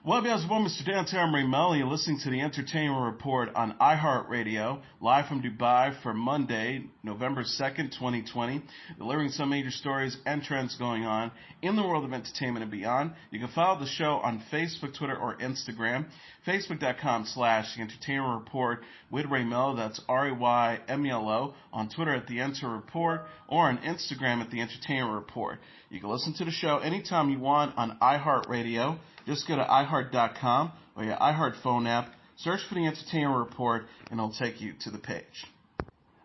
Well, how's it going, Mr. Downtown Melo? You're listening to the Entertainment Report on iHeartRadio, live from Dubai for Monday, November 2nd, 2020, delivering some major stories and trends going on in the world of entertainment and beyond. You can follow the show on Facebook, Twitter, or Instagram. Facebook.com/The Entertainment Report with Ray Melo, that's RAYMELO, on Twitter at The Enter Report, or on Instagram at The Entertainment Report. You can listen to the show anytime you want on iHeartRadio. Just go to iHeart.com or your iHeart phone app, search for The Entertainment Report, and it'll take you to the page.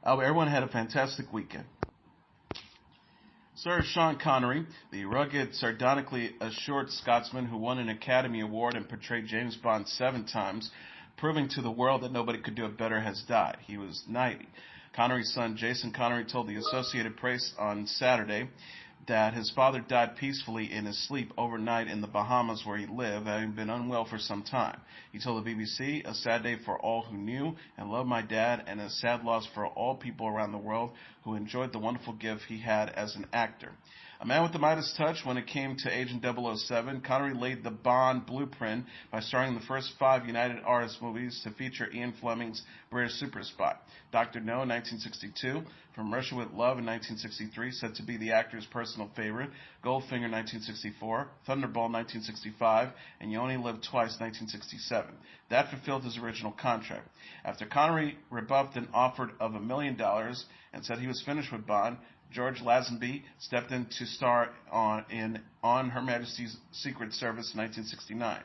Everyone had a fantastic weekend. Sir Sean Connery, the rugged, sardonically assured Scotsman who won an Academy Award and portrayed James Bond 7 times, proving to the world that nobody could do it better, has died. He was 90. Connery's son, Jason Connery, told the Associated Press on Saturday that his father died peacefully in his sleep overnight in the Bahamas where he lived, having been unwell for some time. He told the BBC, "A sad day for all who knew and loved my dad, and a sad loss for all people around the world who enjoyed the wonderful gift he had as an actor." A man with the Midas touch when it came to Agent 007, Connery laid the Bond blueprint by starring the first 5 United Artists movies to feature Ian Fleming's British super spy. Dr. No in 1962, From Russia with Love in 1963, said to be the actor's personal favorite, Goldfinger 1964, Thunderball 1965, and You Only Live Twice 1967. That fulfilled his original contract. After Connery rebuffed an offer of $1 million and said he was finished with Bond, George Lazenby stepped in to star on Her Majesty's Secret Service in 1969.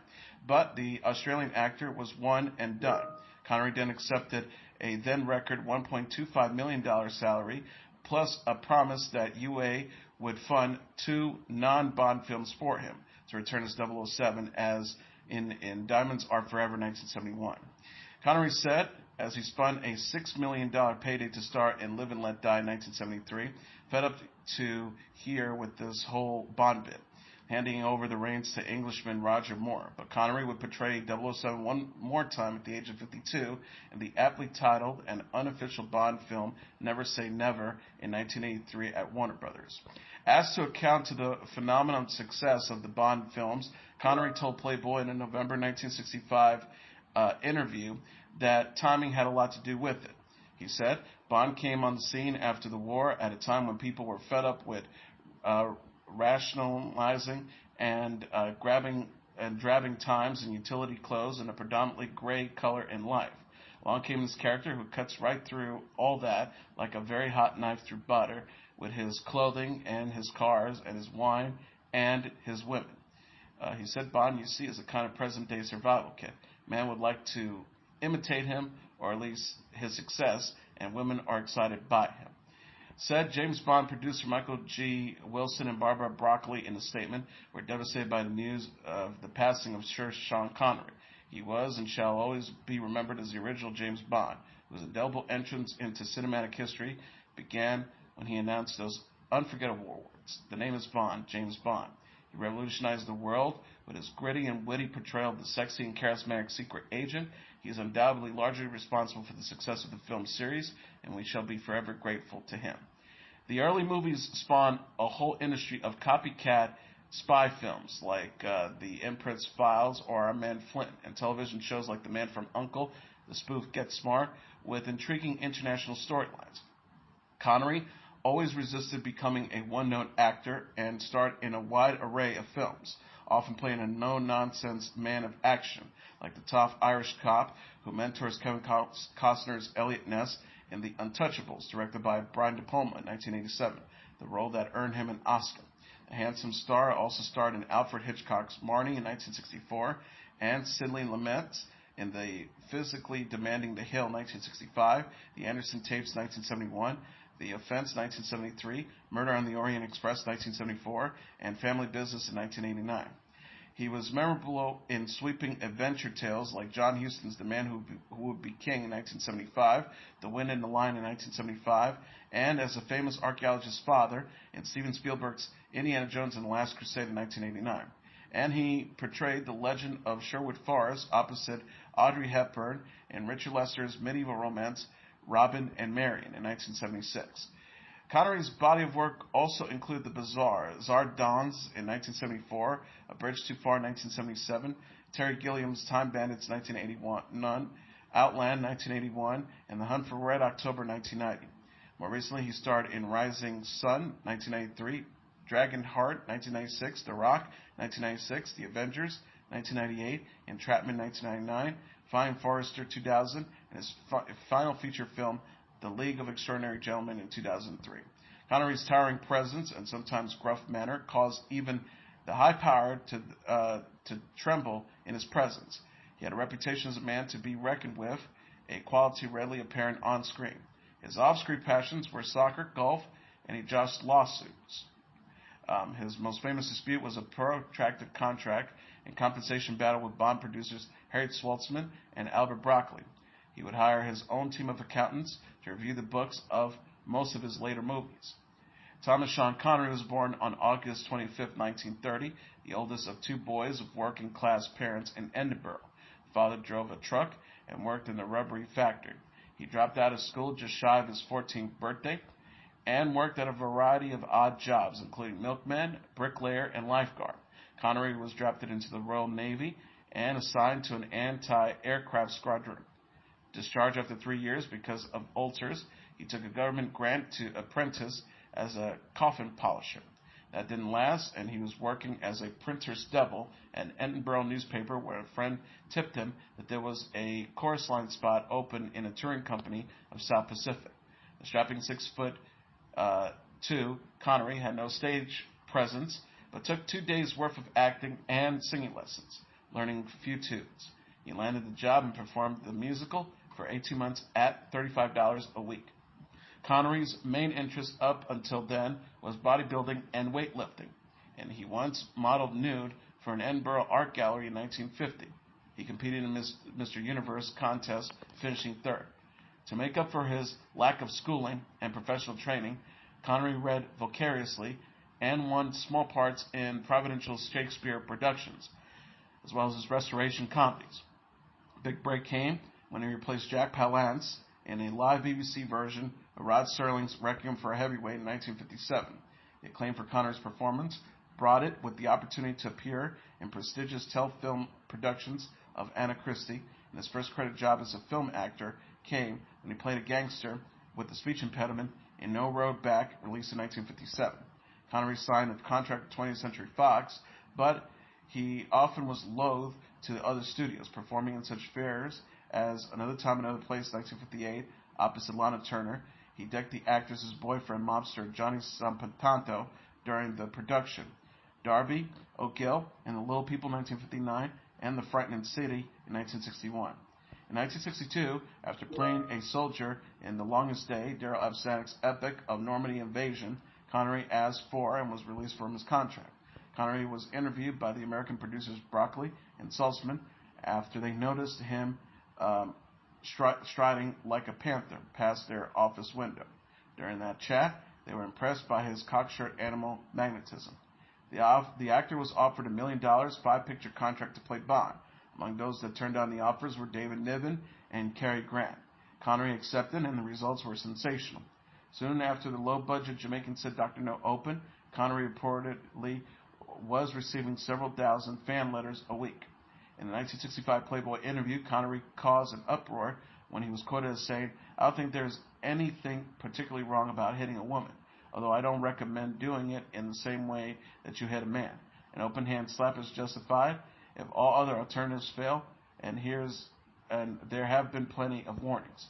But the Australian actor was one and done. Connery then accepted a then record $1.25 million salary, plus a promise that UA would fund 2 non-Bond films for him to return as 007 as in Diamonds Are Forever 1971. Connery said, as he spun a $6 million payday to star in Live and Let Die in 1973, fed up to here with this whole Bond bit, handing over the reins to Englishman Roger Moore. But Connery would portray 007 one more time at the age of 52 in the aptly titled and unofficial Bond film Never Say Never in 1983 at Warner Brothers. Asked to account to the phenomenal success of the Bond films, Connery told Playboy in a November 1965 interview that timing had a lot to do with it. He said, Bond came on the scene after the war at a time when people were fed up with rationalizing and driving times and utility clothes and a predominantly gray color in life. Along came this character who cuts right through all that like a very hot knife through butter with his clothing and his cars and his wine and his women. He said, Bond, you see, is a kind of present-day survival kit. Man would like to imitate him, or at least his success, and women are excited by him. Said James Bond producer Michael G. Wilson and Barbara Broccoli in a statement were devastated by the news of the passing of Sir Sean Connery. He was and shall always be remembered as the original James Bond, whose indelible entrance into cinematic history began when he announced those unforgettable words. The name is Bond, James Bond. He revolutionized the world with his gritty and witty portrayal of the sexy and charismatic secret agent. He is undoubtedly largely responsible for the success of the film series, and we shall be forever grateful to him. The early movies spawned a whole industry of copycat spy films like The Imprints Files or Our Man Flint, and television shows like The Man from U.N.C.L.E., the spoof Get Smart, with intriguing international storylines. Connery always resisted becoming a one-note actor and starred in a wide array of films, often playing a no-nonsense man of action, like the tough Irish cop who mentors Kevin Costner's Elliot Ness in The Untouchables, directed by Brian De Palma in 1987, the role that earned him an Oscar. The handsome star also starred in Alfred Hitchcock's Marnie in 1964 and Sidney Lumet in the physically demanding The Hill 1965, The Anderson Tapes 1971, The Offense 1973, Murder on the Orient Express 1974, and Family Business in 1989. He was memorable in sweeping adventure tales like John Huston's The Man Who Would Be King in 1975, The Wind and the Line in 1975, and as a famous archaeologist's father in Steven Spielberg's Indiana Jones and the Last Crusade in 1989. And he portrayed the legend of Sherwood Forest opposite Audrey Hepburn in Richard Lester's medieval romance Robin and Marian in 1976. Connery's body of work also include The Bizarre, Czar Dons in 1974, A Bridge Too Far in 1977, Terry Gilliam's Time Bandits 1981, None, Outland 1981, and The Hunt for Red October 1990. More recently, he starred in Rising Sun 1993, Dragonheart 1996, The Rock 1996, The Avengers 1998, Entrapment 1999, Flying Forrester 2000, and his final feature film, The League of Extraordinary Gentlemen in 2003. Connery's towering presence and sometimes gruff manner caused even the high-powered to tremble in his presence. He had a reputation as a man to be reckoned with, a quality readily apparent on screen. His off-screen passions were soccer, golf, and he jostled lawsuits. His most famous dispute was a protracted contract and compensation battle with Bond producers Harry Saltzman and Albert Broccoli. He would hire his own team of accountants to review the books of most of his later movies. Thomas Sean Connery was born on August 25, 1930, the oldest of two boys of working-class parents in Edinburgh. Father drove a truck and worked in the rubbery factory. He dropped out of school just shy of his 14th birthday and worked at a variety of odd jobs, including milkman, bricklayer, and lifeguard. Connery was drafted into the Royal Navy and assigned to an anti-aircraft squadron. Discharged after 3 years because of ulcers, he took a government grant to apprentice as a coffin polisher. That didn't last, and he was working as a printer's devil at an Edinburgh newspaper where a friend tipped him that there was a chorus line spot open in a touring company of South Pacific. The strapping 6'2", Connery had no stage presence, but took 2 days' worth of acting and singing lessons, learning a few tunes. He landed the job and performed the musical for 18 months at $35 a week. Connery's main interest up until then was bodybuilding and weightlifting, and he once modeled nude for an Edinburgh art gallery in 1950. He competed in Mr. Universe contest, finishing third. To make up for his lack of schooling and professional training, Connery read voraciously and won small parts in providential Shakespeare productions, as well as his restoration comedies. Big break came when he replaced Jack Palance in a live BBC version of Rod Serling's Requiem for a Heavyweight in 1957. The acclaim for Connery's performance brought it with the opportunity to appear in prestigious telefilm productions of Anna Christie, and his first credit job as a film actor came when he played a gangster with a speech impediment in No Road Back, released in 1957. Connery signed a contract with 20th Century Fox, but he often was loath to other studios, performing in such fairs as Another Time, Another Place, 1958, opposite Lana Turner. He decked the actress's boyfriend, mobster Johnny Sampantanto, during the production. Darby O'Gill and The Little People, 1959, and The Frightening City in 1961. In 1962, after playing a soldier in The Longest Day, Darryl F. Zanuck's epic of Normandy Invasion, Connery asked for and was released from his contract. Connery was interviewed by the American producers Broccoli and Saltzman after they noticed him striding like a panther past their office window. During that chat, they were impressed by his cockshirt animal magnetism. The actor was offered $1 million, 5-picture contract to play Bond. Among those that turned down the offers were David Niven and Cary Grant. Connery accepted, and the results were sensational. Soon after the low-budget Jamaican Sid Dr. No opened, Connery reportedly was receiving several thousand fan letters a week. In the 1965 Playboy interview, Connery caused an uproar when he was quoted as saying, "I don't think there's anything particularly wrong about hitting a woman, although I don't recommend doing it in the same way that you hit a man. An open hand slap is justified if all other alternatives fail, and there have been plenty of warnings."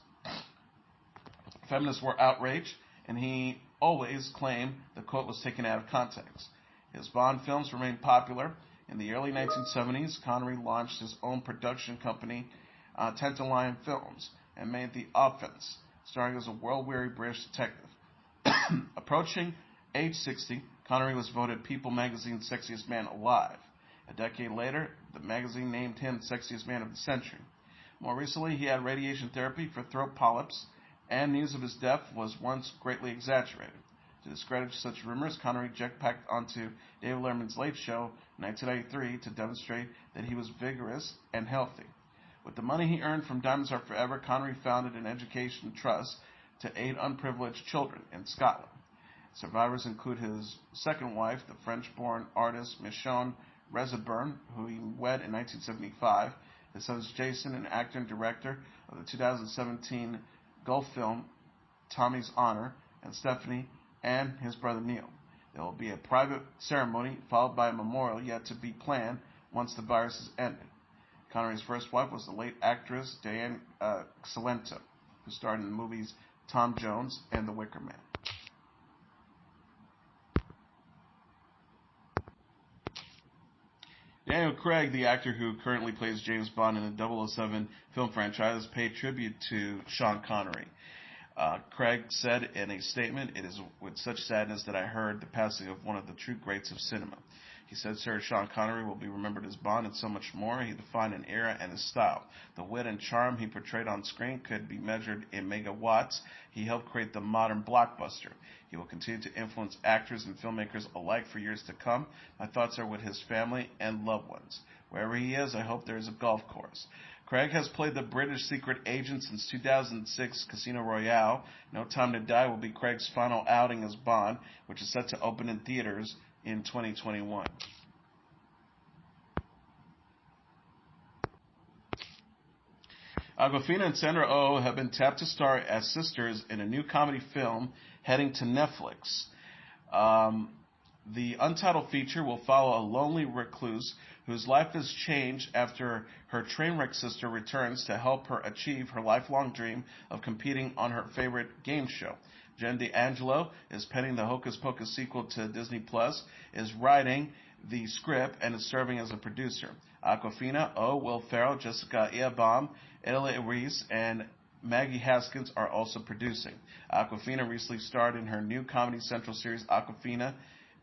Feminists were outraged, and he always claimed the quote was taken out of context. His Bond films remained popular. In the early 1970s, Connery launched his own production company, Tantaline Films, and made The Offense, starring as a world-weary British detective. Approaching age 60, Connery was voted People magazine's sexiest man alive. A decade later, the magazine named him sexiest man of the century. More recently, he had radiation therapy for throat polyps, and news of his death was once greatly exaggerated. To discredit such rumors, Connery jetpacked onto David Letterman's Late Show in 1993 to demonstrate that he was vigorous and healthy. With the money he earned from Diamonds Are Forever, Connery founded an education trust to aid unprivileged children in Scotland. Survivors include his second wife, the French-born artist Michonne Reseburn, who he wed in 1975, his sons Jason, an actor and director of the 2017 Gulf film Tommy's Honor, and Stephanie, and his brother Neil. There will be a private ceremony followed by a memorial yet to be planned once the virus is ended. Connery's first wife was the late actress Diane Cilento, who starred in the movies Tom Jones and The Wicker Man. Daniel Craig, the actor who currently plays James Bond in the 007 film franchise, paid tribute to Sean Connery. Craig said in a statement, "It is with such sadness that I heard the passing of one of the true greats of cinema." He said Sir Sean Connery will be remembered as Bond and so much more. He defined an era and his style. The wit and charm he portrayed on screen could be measured in megawatts. He helped create the modern blockbuster. He will continue to influence actors and filmmakers alike for years to come. My thoughts are with his family and loved ones. Wherever he is, I hope there is a golf course. Craig has played the British secret agent since 2006 Casino Royale. No Time to Die will be Craig's final outing as Bond, which is set to open in theaters in 2021. Awkwafina and Sandra Oh have been tapped to star as sisters in a new comedy film heading to Netflix. The untitled feature will follow a lonely recluse whose life is changed after her trainwreck sister returns to help her achieve her lifelong dream of competing on her favorite game show. Jen D'Angelo is penning the Hocus Pocus sequel to Disney Plus, is writing the script, and is serving as a producer. Awkwafina, Will Ferrell, Jessica Eabaum, Ella Reese, and Maggie Haskins are also producing. Awkwafina recently starred in her new Comedy Central series Awkwafina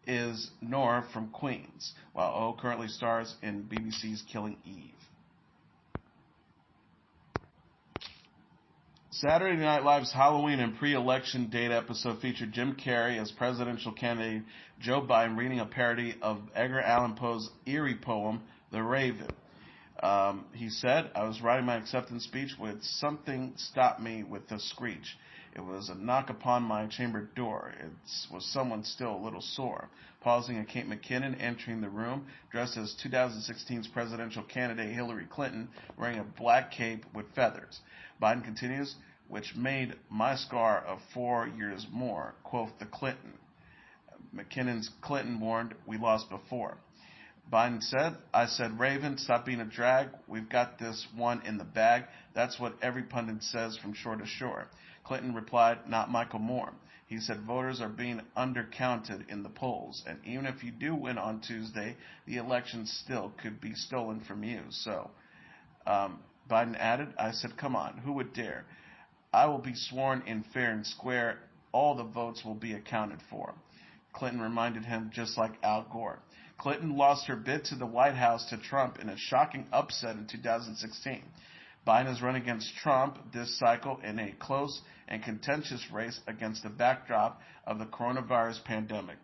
is Nora from Queens, while O currently stars in BBC's Killing Eve. Saturday Night Live's Halloween and pre-election date episode featured Jim Carrey as presidential candidate Joe Biden reading a parody of Edgar Allan Poe's eerie poem, The Raven. He said, "I was writing my acceptance speech when something stopped me with a screech. It was a knock upon my chamber door. It was someone still a little sore." Pausing at Kate McKinnon entering the room, dressed as 2016's presidential candidate Hillary Clinton, wearing a black cape with feathers. Biden continues, "Which made my scar of 4 years more," quote the Clinton. McKinnon's Clinton warned, "We lost before." Biden said, "I said, Raven, stop being a drag. We've got this one in the bag. That's what every pundit says from shore to shore." Clinton replied, "Not Michael Moore." He said voters are being undercounted in the polls, and even if you do win on Tuesday, the election still could be stolen from you. So, Biden added, "I said, come on, who would dare? I will be sworn in fair and square. All the votes will be accounted for." Clinton reminded him, just like Al Gore. Clinton lost her bid to the White House to Trump in a shocking upset in 2016. Biden has run against Trump this cycle in a close and contentious race against the backdrop of the coronavirus pandemic.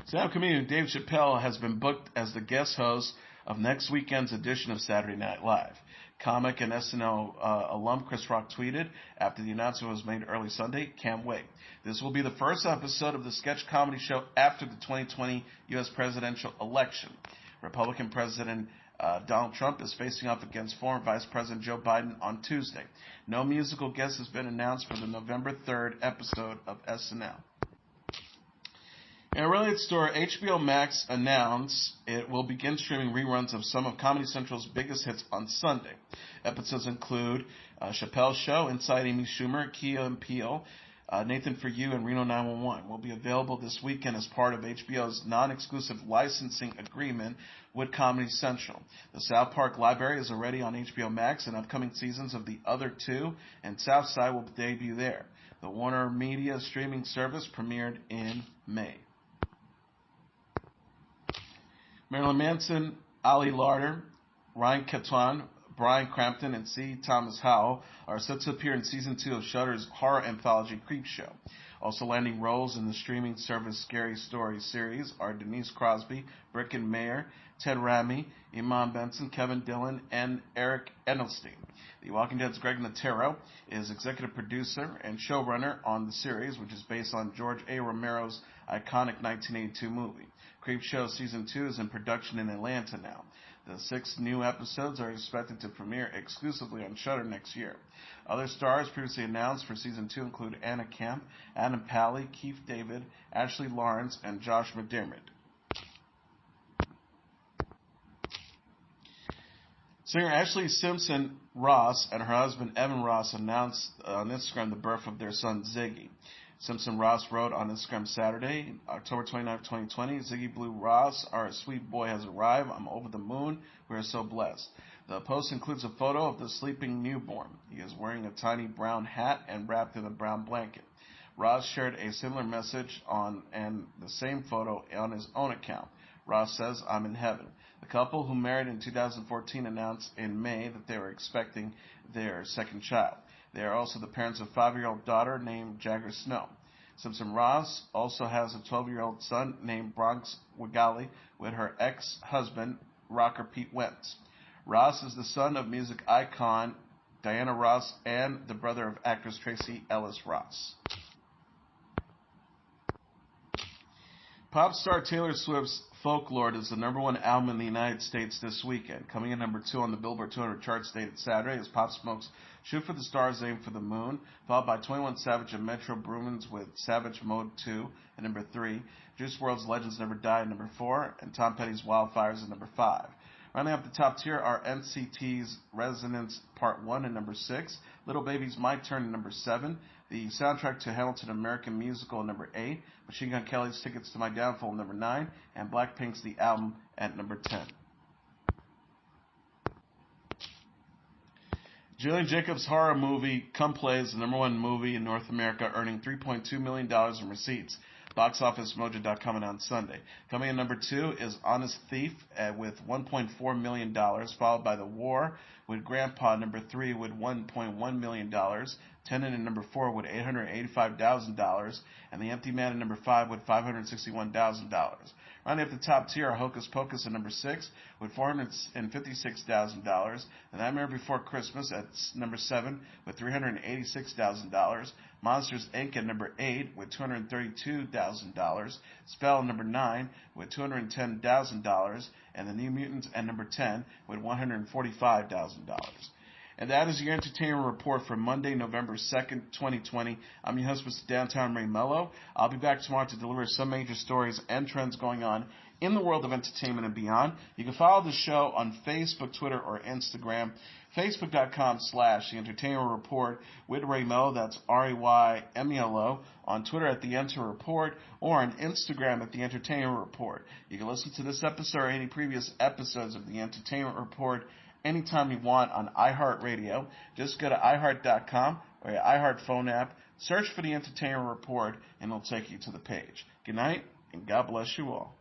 Stand-up comedian Dave Chappelle has been booked as the guest host of next weekend's edition of Saturday Night Live. Comic and SNL alum Chris Rock tweeted after the announcement was made early Sunday, "Can't wait. This will be the first episode of the sketch comedy show after the 2020 U.S. presidential election. Republican President Donald Trump is facing off against former Vice President Joe Biden on Tuesday. No musical guest has been announced for the November 3rd episode of SNL." In a related story, HBO Max announced it will begin streaming reruns of some of Comedy Central's biggest hits on Sunday. Episodes include Chappelle's Show, Inside Amy Schumer, Key and Peele, Nathan For You, and Reno 911 will be available this weekend as part of HBO's non-exclusive licensing agreement with Comedy Central. The South Park library is already on HBO Max, and upcoming seasons of the other two and Southside will debut there. The Warner Media streaming service premiered in May. Marilyn Manson, Ali Larter, Ryan Caton, Bryan Crampton and C. Thomas Howell are set to appear in Season 2 of Shudder's horror anthology Creepshow. Also landing roles in the streaming service Scary Story series are Denise Crosby, Britton Mayer, Ted Raimi, Iman Benson, Kevin Dillon, and Eric Edelstein. The Walking Dead's Greg Nicotero is executive producer and showrunner on the series, which is based on George A. Romero's iconic 1982 movie. Creepshow Season 2 is in production in Atlanta now. The 6 new episodes are expected to premiere exclusively on Shudder next year. Other stars previously announced for Season 2 include Anna Camp, Adam Pally, Keith David, Ashley Lawrence, and Josh McDermott. Singer Ashlee Simpson Ross and her husband Evan Ross announced on Instagram the birth of their son Ziggy. Simpson Ross wrote on Instagram Saturday, October 29, 2020, Ziggy Blue Ross, our sweet boy has arrived. I'm over the moon. We are so blessed. The post includes a photo of the sleeping newborn. He is wearing a tiny brown hat and wrapped in a brown blanket. Ross shared a similar message and the same photo on his own account. Ross says, I'm in heaven. The couple, who married in 2014, announced in May that they were expecting their second child. They are also the parents of a 5-year-old daughter named Jagger Snow. Simpson Ross also has a 12-year-old son named Bronx Wigali with her ex-husband, rocker Pete Wentz. Ross is the son of music icon Diana Ross and the brother of actress Tracy Ellis Ross. Pop star Taylor Swift's Folklore is the #1 album in the United States this weekend. Coming in #2 on the Billboard 200 chart dated Saturday is Pop Smoke's Shoot for the Stars, Aim for the Moon, followed by 21 Savage and Metro Boomin's with Savage Mode 2 at #3, Juice WRLD's Legends Never Die at #4, and Tom Petty's Wildfires at #5. Rounding up the top tier are NCT's Resonance Part 1 at #6, Little Baby's My Turn at #7, the soundtrack to Hamilton American Musical at #8, Machine Gun Kelly's Tickets to My Downfall at #9, and Blackpink's The Album at #10. Jillian Jacobs' horror movie Come Play is the #1 movie in North America, earning $3.2 million in receipts. BoxOfficeMojo.com announced Sunday. Coming in #2 is Honest Thief with $1.4 million, followed by The War with Grandpa at #3 with $1.1 million, Tenet at #4 with $885,000, and The Empty Man at #5 with $561,000. Rounding up the top tier are Hocus Pocus at #6 with $456,000, The Nightmare Before Christmas at #7 with $386,000, Monsters Inc. at #8 with $232,000, Spell at #9 with $210,000, and The New Mutants at #10 with $145,000. And that is your entertainment report for Monday, November 2nd, 2020. I'm your host, Mr. Downtown Ray Melo. I'll be back tomorrow to deliver some major stories and trends going on in the world of entertainment and beyond. You can follow the show on Facebook, Twitter, or Instagram. Facebook.com/The Entertainment Report with Ray Melo. That's RAYMELO. On Twitter at The Enter Report, or on Instagram at The Entertainment Report. You can listen to this episode or any previous episodes of The Entertainment Report anytime you want on iHeartRadio. Just go to iHeart.com or your iHeart phone app, search for The Entertainment Report, and it'll take you to the page. Good night, and God bless you all.